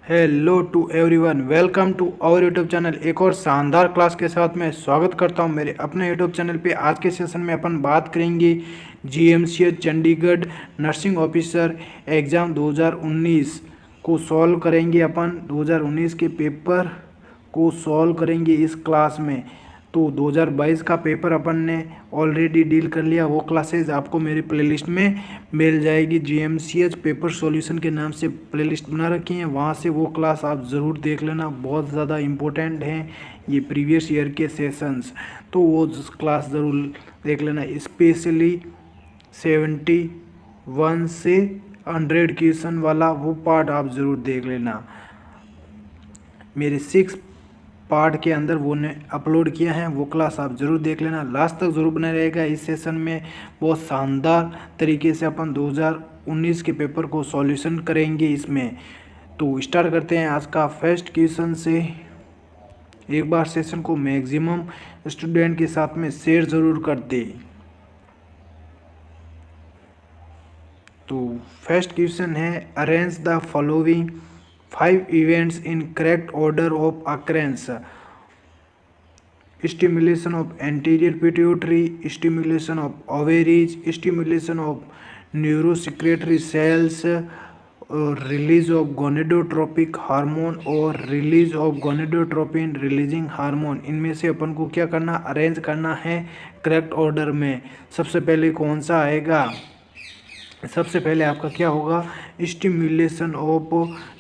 Hello to everyone, welcome to our YouTube channel. एक और शानदार क्लास के साथ मैं स्वागत करता हूं मेरे अपने यूट्यूब चैनल पे। आज के सेशन में अपन बात करेंगे GMCH Chandigarh nursing officer exam 2019 को सॉल्व करेंगे। अपन 2019 के पेपर को सॉल्व करेंगे इस क्लास में। तो 2022 का पेपर अपन ने ऑलरेडी डील कर लिया। वो क्लासेस आपको मेरी प्लेलिस्ट में मिल जाएगी। जीएमसीएच पेपर सॉल्यूशन के नाम से प्लेलिस्ट बना रखी है, वहाँ से वो क्लास आप ज़रूर देख लेना। बहुत ज़्यादा इम्पोर्टेंट हैं ये प्रीवियस ईयर के सेशंस, तो वो क्लास ज़रूर देख लेना। स्पेशली 71 से 100 क्वेश्चन वाला वो पार्ट आप ज़रूर देख लेना। मेरे 6 पार्ट के अंदर वो ने अपलोड किया है, वो क्लास आप ज़रूर देख लेना। लास्ट तक ज़रूर बना रहेगा। इस सेशन में बहुत शानदार तरीके से अपन 2019 के पेपर को सॉल्यूशन करेंगे इसमें। तो स्टार्ट करते हैं आज का फर्स्ट क्वेश्चन से। एक बार सेशन को मैक्सिमम स्टूडेंट के साथ में शेयर ज़रूर कर दे। तो फर्स्ट क्वेश्चन है, arrange the following 5 events in correct order of occurrence: stimulation of anterior pituitary, stimulation of ovaries, stimulation of neurosecretory cells, और रिलीज ऑफ गोनेडोट्रोपिक हार्मोन और release of gonadotropin releasing hormone. इनमें से अपन को क्या करना, arrange करना है करेक्ट ऑर्डर में। सबसे पहले कौन सा आएगा? सबसे पहले आपका क्या होगा, स्टिमुलेशन ऑफ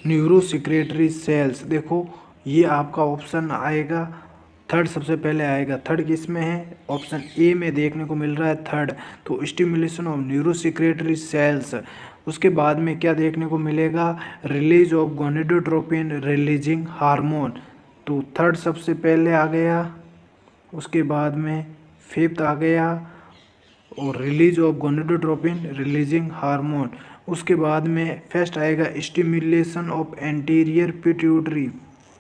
न्यूरोसेक्रेटरी सेल्स। देखो ये आपका ऑप्शन आएगा थर्ड, सबसे पहले आएगा। थर्ड किस में है? ऑप्शन ए में देखने को मिल रहा है थर्ड। तो स्टिमुलेशन ऑफ न्यूरोसेक्रेटरी सेल्स। उसके बाद में क्या देखने को मिलेगा, release of gonadotropin releasing hormone. तो थर्ड सबसे पहले आ गया, उसके बाद में फिफ्थ आ गया और release of gonadotropin releasing hormone. उसके बाद में फर्स्ट आएगा स्टिमुलेशन ऑफ एंटीरियर पिट्यूटरी।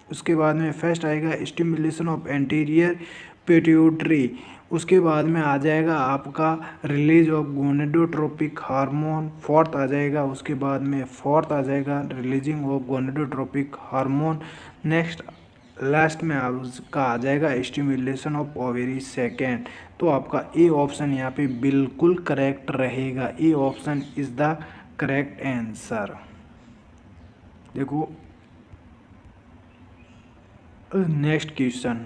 उसके बाद में फर्स्ट आएगा स्टिमुलेशन ऑफ एंटीरियर पिट्यूटरी। उसके बाद में आ जाएगा आपका release of gonadotropic hormone, fourth आ जाएगा। उसके बाद में फोर्थ आ जाएगा releasing of gonadotropic hormone. Next last में आपका आ जाएगा स्टिमुलेशन ऑफ ओवेरी सेकेंड। तो आपका ए ऑप्शन यहाँ पे बिल्कुल करेक्ट रहेगा। A option is the correct answer. देखो नेक्स्ट क्वेश्चन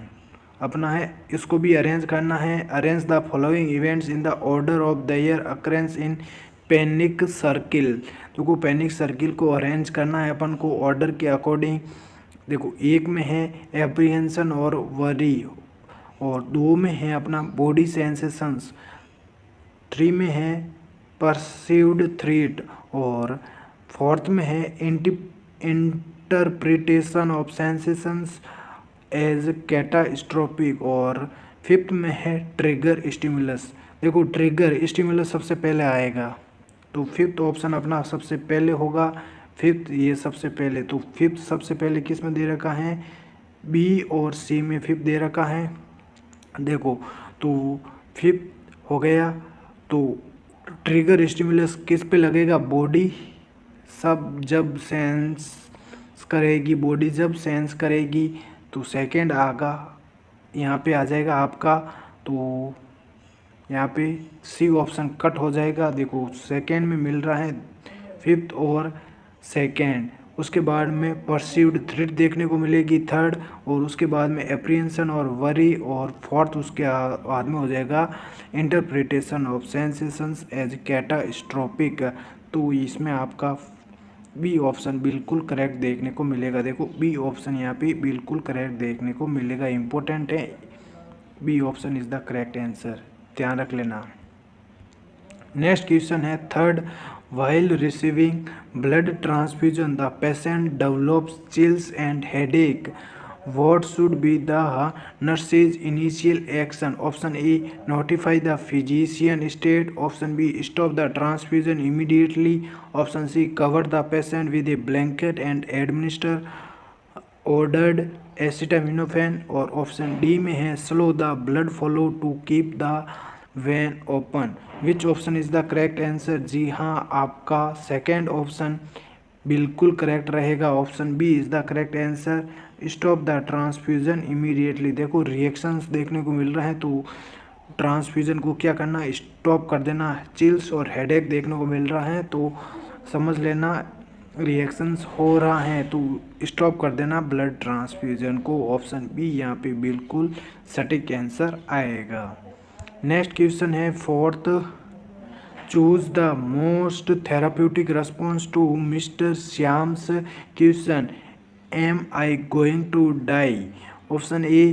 अपना है, इसको भी अरेंज करना है। Arrange the following events in the order of their occurrence in panic circle. देखो पैनिक सर्किल को अरेंज करना है अपन को ऑर्डर के अकॉर्डिंग। देखो एक में है एप्रीहेंशन और वरी, और दो में है अपना बॉडी सेंसेशंस, 3 में है परसीव्ड थ्रेट, और फोर्थ में है interpretation of sensations as catastrophic, और फिफ्थ में है ट्रिगर स्टिमुलस। देखो ट्रिगर स्टिमुलस सबसे पहले आएगा, तो फिफ्थ ऑप्शन अपना सबसे पहले होगा। फिफ्थ ये सबसे पहले, तो फिफ्थ सबसे पहले किस में दे रखा है, बी और सी में फिफ्थ दे रखा है। देखो तो फिफ्थ हो गया। तो ट्रिगर स्टिमुलस किस पे लगेगा, बॉडी सब जब सेंस करेगी, बॉडी जब सेंस करेगी। तो सेकंड आगा यहाँ पे आ जाएगा आपका, तो यहाँ पे सी ऑप्शन कट हो जाएगा। देखो सेकंड में मिल रहा है फिफ्थ और सेकंड। उसके बाद में परसीव्ड थ्रेट देखने को मिलेगी थर्ड, और उसके बाद में एप्रीहेंशन और वरी, और फोर्थ उसके बाद में हो जाएगा interpretation of sensations as catastrophic. तो इसमें आपका बी ऑप्शन बिल्कुल करेक्ट देखने को मिलेगा। देखो बी ऑप्शन यहाँ पे बिल्कुल करेक्ट देखने को मिलेगा, इम्पोर्टेंट है। B option is the correct answer, ध्यान रख लेना। नेक्स्ट क्वेश्चन है third, while receiving blood transfusion the patient develops chills and headache. What should be the nurse's initial action? Option A, notify the physician state. Option B, stop the transfusion immediately. Option C, cover the patient with a blanket and administer ordered acetaminophen. और option D में है slow the blood flow to keep the vein open. Which option is the correct answer? जी हाँ, आपका second option बिल्कुल correct रहेगा। Option B is the correct answer. Stop the transfusion immediately. देखो reactions देखने को मिल रहे हैं तो ट्रांसफ्यूजन को क्या करना, स्टॉप कर देना। चिल्स और हेडेक देखने को मिल रहा है तो समझ लेना रिएक्शंस हो रहा है तो स्टॉप कर देना ब्लड ट्रांसफ्यूजन को। ऑप्शन बी यहाँ पे बिल्कुल सटीक आंसर आएगा। नेक्स्ट क्वेश्चन है fourth. Choose the most therapeutic response to mister Shyam's question, am I going to die. Option A,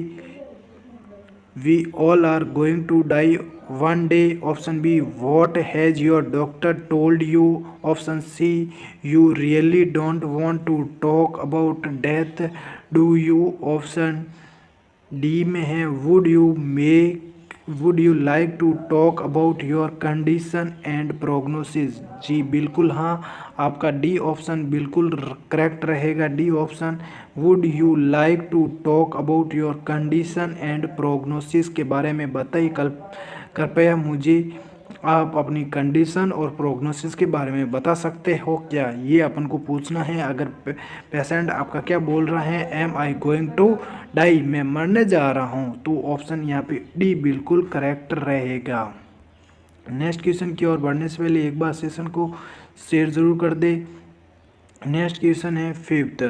we all are going to die one day. Option B, what has your doctor told you? Option C, you really don't want to talk about death, do you? Option D में है, would you like to talk about your condition and prognosis? जी बिल्कुल हाँ, आपका D option बिल्कुल correct रहेगा। D option, would you like to talk about your condition and prognosis के बारे में बताइए। कृपया मुझे आप अपनी कंडीशन और प्रोग्नोसिस के बारे में बता सकते हो क्या, ये अपन को पूछना है। अगर पेशेंट आपका क्या बोल रहा है, am I going to die, मैं मरने जा रहा हूँ, तो ऑप्शन यहाँ पे डी बिल्कुल करेक्ट रहेगा। नेक्स्ट क्वेश्चन की ओर बढ़ने से पहले एक बार सेशन को शेयर जरूर कर दे। नेक्स्ट क्वेश्चन है fifth.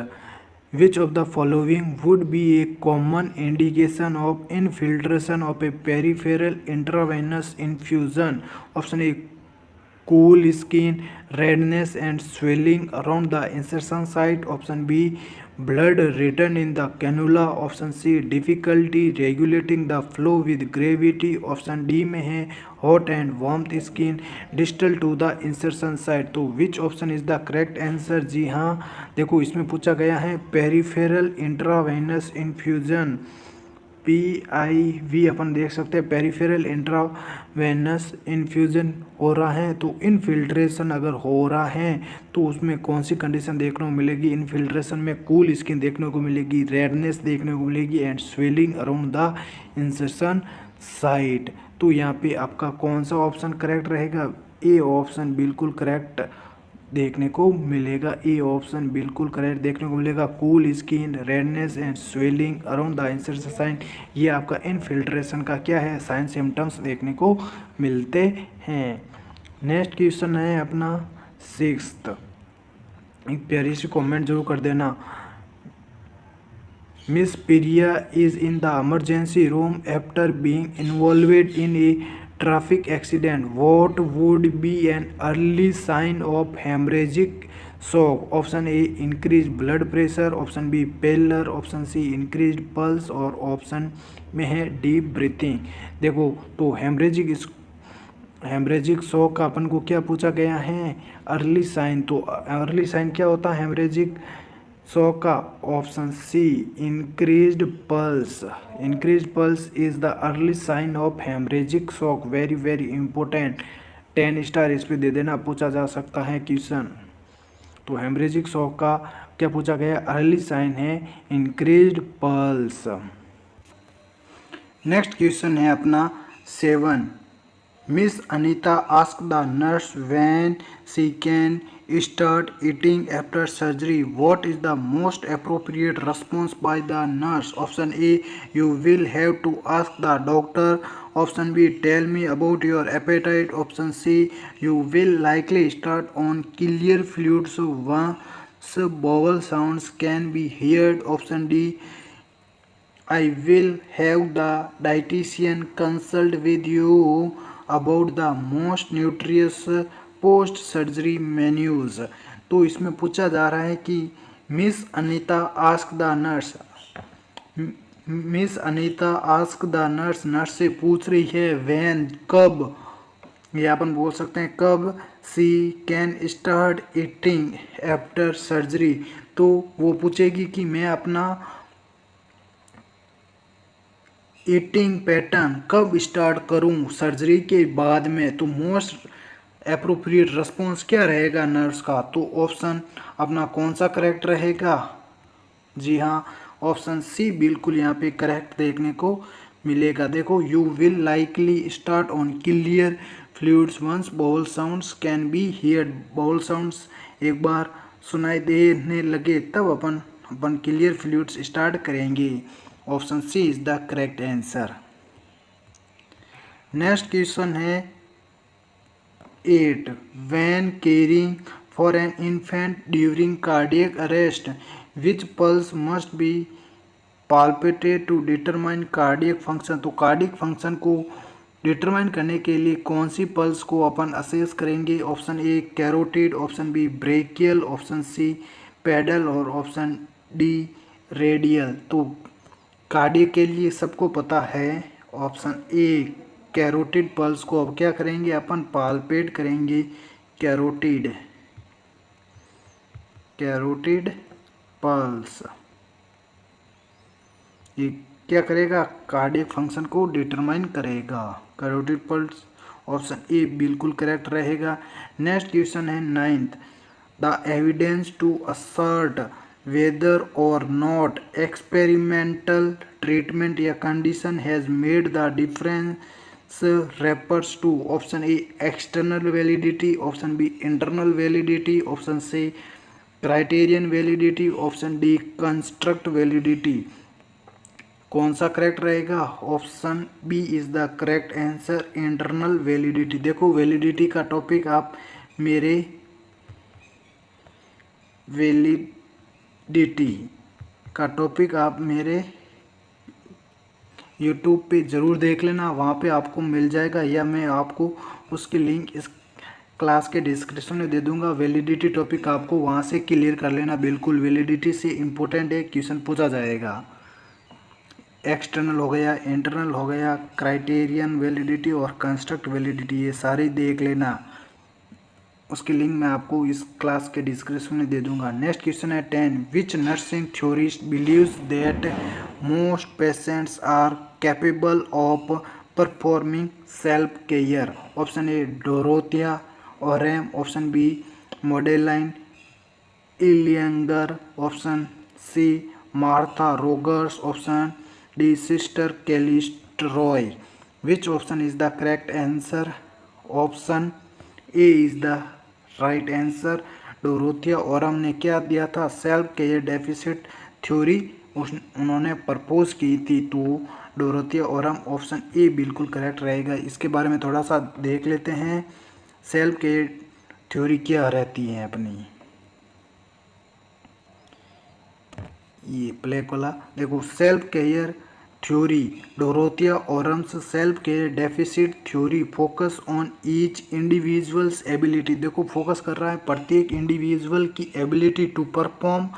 Which of the following would be A common indication of infiltration of A peripheral intravenous infusion? Option A, cool skin, redness and swelling around the insertion site. Option B, blood return in the cannula. Option C, difficulty regulating the flow with gravity. Option D में है hot and warm skin distal to the insertion site। तो which option is the correct answer? जी हाँ, देखो इसमें पूछा गया है peripheral intravenous infusion, PIV अपन देख सकते हैं, पेरिफेरल इंट्रावेनस इन्फ्यूजन हो रहा है। तो इनफिल्ट्रेशन अगर हो रहा है तो उसमें कौन सी कंडीशन देखने को मिलेगी? इनफिल्ट्रेशन में कूल स्किन देखने को मिलेगी, रेडनेस देखने को मिलेगी and swelling around the insertion site. तो यहाँ पे आपका कौन सा ऑप्शन करेक्ट रहेगा? ए ऑप्शन बिल्कुल करेक्ट देखने को मिलेगा। ए ऑप्शन बिल्कुल करेक्ट देखने को मिलेगा। Cool skin, redness and swelling around the insertion sign, ये आपका इनफिल्ट्रेशन का क्या है, साइन सिम्टम्स देखने को मिलते हैं। नेक्स्ट क्वेश्चन है अपना सिक्स्थ। एक प्यारी सी कमेंट जरूर कर देना। Miss Priya is in the emergency room after being involved in A traffic accident. What would be an early sign of hemorrhagic shock? Option A, increased blood pressure. Option B, pallor. Option C, increased pulse. और option में है deep breathing. देखो तो haemorrhagic shock का अपन को क्या पूछा गया है? Early sign. तो अर्ली साइन क्या होता है हेमरेजिक शॉक का? Option C, increased pulse. Increased pulse is the early sign of haemorrhagic shock. Very very important, 10 star इस पे दे देना, पूछा जा सकता है क्वेश्चन। तो हेमरेजिक शॉक का क्या पूछा गया? अर्ली साइन है इंक्रीज्ड पल्स। नेक्स्ट क्वेश्चन है अपना 7। Miss Anita asked the nurse when she can start eating after surgery. What is the most appropriate response by the nurse? Option A, you will have to ask the doctor. Option B, tell me about your appetite. Option C, you will likely start on clear fluids once bowel sounds can be heard. Option D, I will have the dietitian consult with you about the most nutritious post surgery menus. तो इसमें पूछा जा रहा है कि miss Anita ask the nurse, miss Anita ask the nurse, nurse से पूछ रही है व्हेन, कब, ये अपन बोल सकते हैं कब, she can start eating after surgery. तो वो पूछेगी कि मैं अपना ईटिंग पैटर्न कब स्टार्ट करूं सर्जरी के बाद में। तो मोस्ट एप्रोप्रिएट रिस्पॉन्स क्या रहेगा नर्स का? तो ऑप्शन अपना कौन सा करेक्ट रहेगा? जी हाँ, ऑप्शन सी बिल्कुल यहाँ पे करेक्ट देखने को मिलेगा। देखो, you will likely start on clear fluids once bowel sounds can be heard. Bowel sounds एक बार सुनाई देने लगे तब अपन क्लियर फ्लूइड्स स्टार्ट करेंगे। Option C is the correct answer. Next question है 8 when caring for an infant during cardiac arrest which pulse must be palpated to determine cardiac function। तो कार्डियक फंक्शन को डिटरमाइन करने के लिए कौन सी pulse को अपन असेस करेंगे। Option A carotid, option B brachial, option C pedal और ऑप्शन डी रेडियल। तो कार्डियक के लिए सबको पता है ऑप्शन ए कैरोटिड पल्स को अब क्या करेंगे अपन पाल्पेट करेंगे। कैरोटिड पल्स ये क्या करेगा, कार्डियक फंक्शन को डिटरमाइन करेगा। कैरोटिड पल्स ऑप्शन ए बिल्कुल करेक्ट रहेगा। नेक्स्ट क्वेश्चन है 9th the evidence to assert whether or not experimental treatment या condition has made the difference refers to. Option A external validity, option B internal validity, option C criterion validity, option D construct validity. कौन सा correct रहेगा। Option B is the correct answer, internal validity. देखो validity का topic आप मेरे YouTube पे ज़रूर देख लेना, वहाँ पे आपको मिल जाएगा या मैं आपको उसकी लिंक इस क्लास के डिस्क्रिप्शन में दे दूंगा। वैलिडिटी टॉपिक आपको वहाँ से क्लियर कर लेना, बिल्कुल वैलिडिटी से इम्पोर्टेंट एक क्वेश्चन पूछा जाएगा। एक्सटर्नल हो गया, इंटरनल हो गया, क्राइटेरियन वैलिडिटी और कंस्ट्रक्ट वैलिडिटी, ये सारे देख लेना। उसकी लिंक मैं आपको इस क्लास के डिस्क्रिप्शन में दे दूंगा। नेक्स्ट क्वेश्चन है 10 which nursing theorist believes that most patients are capable of performing self care. Option A Dorothea Orem, option B Madeleine Leininger, option C Martha Rogers, option D sister Callista Roy. Which option is the correct answer. Option A is the right answer. Dorothea Orem ने क्या दिया था, self care deficit theory उन्होंने propose की थी। तो Dorothea Oram option A बिल्कुल correct रहेगा। इसके बारे में थोड़ा सा देख लेते हैं, सेल्फ केयर थ्योरी क्या रहती है अपनी। ये ब्लैक वाला देखो, self care theory Dorothea Orem's self care deficit theory focus on each individual's ability. देखो फोकस कर रहा है प्रत्येक इंडिविजुअल की एबिलिटी टू परफॉर्म,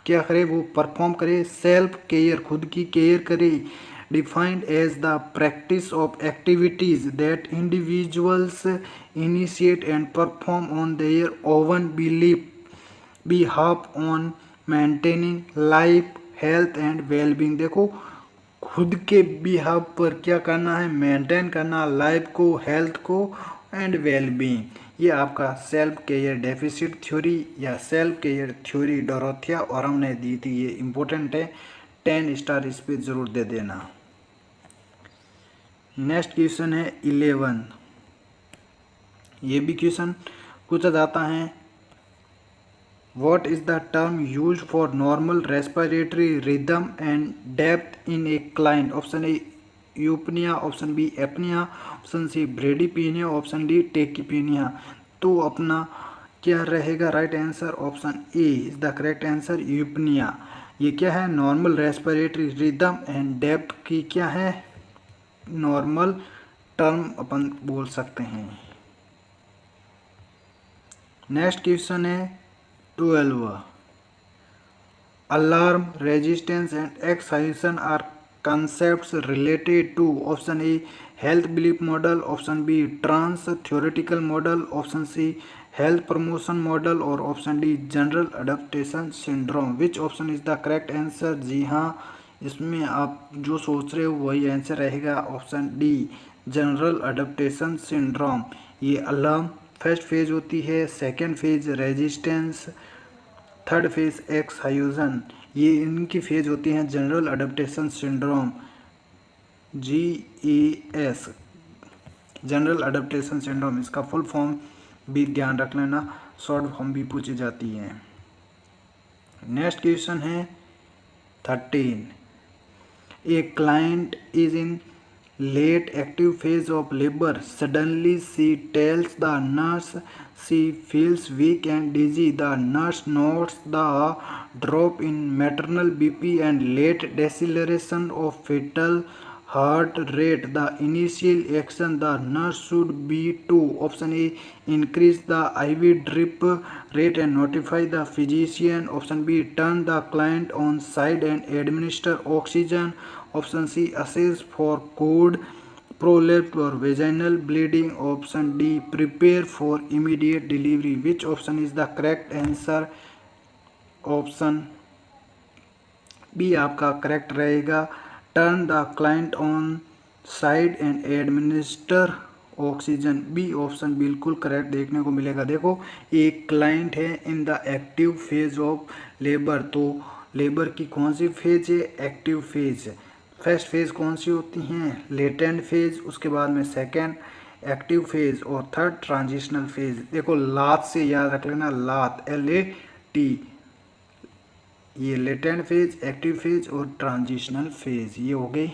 क्या करे वो परफॉर्म करे सेल्फ केयर, खुद की केयर करे। Defined as the practice of activities that individuals initiate and perform on their own behalf on maintaining life health and wellbeing. देखो खुद के बिहाफ पर क्या करना है, मेंटेन करना लाइफ को, हेल्थ को एंड वेलबींग। ये आपका सेल्फ केयर डेफिसिट थ्योरी या self care theory Dorothea Orem ने दी थी। ये इम्पोर्टेंट है, 10 स्टार इस पर जरूर दे देना। नेक्स्ट क्वेश्चन है 11। ये भी क्वेश्चन पूछा जाता है What is the term used for normal respiratory rhythm and depth in a client? Option A eupnea, option B apnea, option C bradypnea, option D tachypnea। तो अपना क्या रहेगा right answer. Option A is the correct answer, यूपनिया। ये क्या है, normal respiratory rhythm and depth की क्या है, नॉर्मल टर्म अपन बोल सकते हैं। नेक्स्ट क्वेश्चन है 12 alarm resistance and excitation are concepts related to। option A health belief model, option B trans theoretical model, option C health promotion model और option D general adaptation syndrome। which option is the correct answer। जी हाँ, इसमें आप जो सोच रहे हो वही answer रहेगा, option D general adaptation syndrome. ये अलार्म फर्स्ट फेज होती है, second phase resistance, third phase exhaustion, ये इनकी फेज होती हैं general adaptation syndrome GAS, general adaptation syndrome. इसका फुल फॉर्म भी ध्यान रख लेना, शॉर्ट फॉर्म भी पूछी जाती है। नेक्स्ट क्वेश्चन है 13. A client is in late active phase of labor. Suddenly she tells the nurse she feels weak and dizzy. The nurse notes the drop in maternal BP and late deceleration of fetal heart rate. The initial action the nurse should be to: option A, increase the IV drip rate and notify the physician. Option B, turn the client on side and administer oxygen. Option C, assess for cord prolapse or vaginal bleeding. Option D, prepare for immediate delivery. Which option is the correct answer? Option B आपका correct रहेगा। Turn the client on side and administer oxygen, B option बिल्कुल correct देखने को मिलेगा। देखो एक client है in the active phase of labour, तो लेबर की कौन सी फेज है? Active phase. फर्स्ट फेज कौन सी होती हैं? लेटेंट फेज, उसके बाद में सेकेंड एक्टिव फेज और थर्ड ट्रांजिशनल फेज। देखो लात से याद रख लेना, लात LAT, ये लेटेंट फेज, एक्टिव फेज और ट्रांजिशनल फेज, ये हो गई।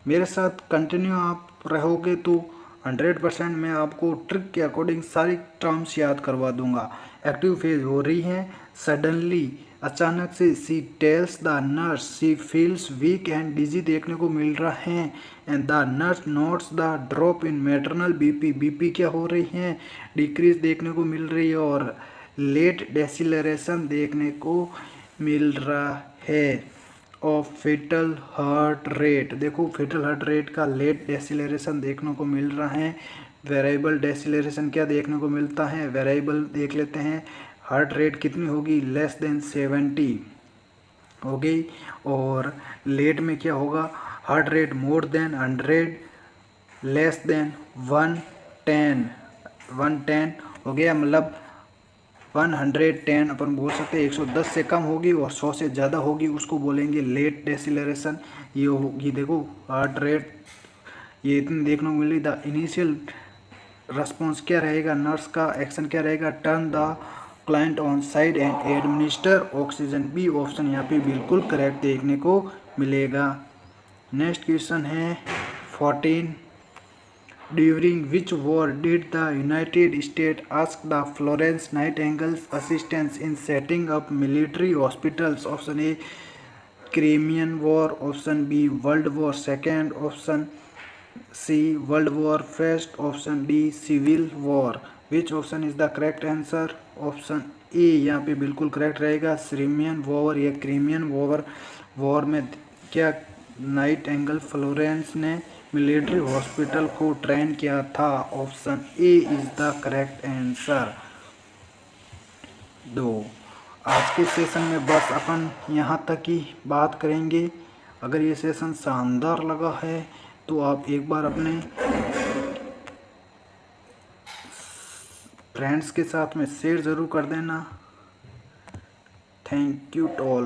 मेरे साथ कंटिन्यू आप रहोगे तो 100% मैं आपको ट्रिक के अकॉर्डिंग सारी टर्म्स याद करवा दूंगा। एक्टिव फेज हो रही है, सडनली अचानक से she tells the nurse she feels weak and dizzy देखने को मिल रहा है, and the nurse notes the drop in maternal BP क्या हो रही है? डिक्रीज देखने को मिल रही है, और लेट डेसिलरेशन देखने को मिल रहा है ऑफ फेटल हार्ट रेट। देखो फेटल हार्ट रेट का लेट डेसिलरेशन देखने को मिल रहा है। वेरिएबल डेसिलरेशन क्या देखने को मिलता है? वेरिएबल देख लेते हैं। हार्ट रेट कितनी होगी? लेस देन 70 हो गई। और लेट में क्या होगा? Heart rate more than 100, less than 110 हो गया। मतलब 110 अपन बोल सकते हैं 110 से कम होगी और 100 से ज़्यादा होगी उसको बोलेंगे लेट डेसिलरेशन। ये होगी, देखो हार्ट रेट ये इतनी देखने को मिली। द इनिशियल रिस्पॉन्स क्या रहेगा? नर्स का एक्शन क्या रहेगा? Turn the client on side and administer oxygen, B option यहाँ पे बिल्कुल करेक्ट देखने को मिलेगा। नेक्स्ट क्वेश्चन है 14. During which war did the United States ask the Florence Nightingale's assistance in setting up military hospitals? Option A, Crimean War. Option B, World War II. Option C, World War I. Option D, Civil War. Which option is the correct answer? Option A यहाँ पे बिल्कुल correct रहेगा। Crimean war या Crimean war में क्या Nightingale Florence ने military hospital को train किया था? Option A is the correct answer. आज के सेशन में बस अपन यहाँ तक ही बात करेंगे। अगर ये सेशन शानदार लगा है तो आप एक बार अपने फ्रेंड्स के साथ में शेयर ज़रूर कर देना। Thank you to all.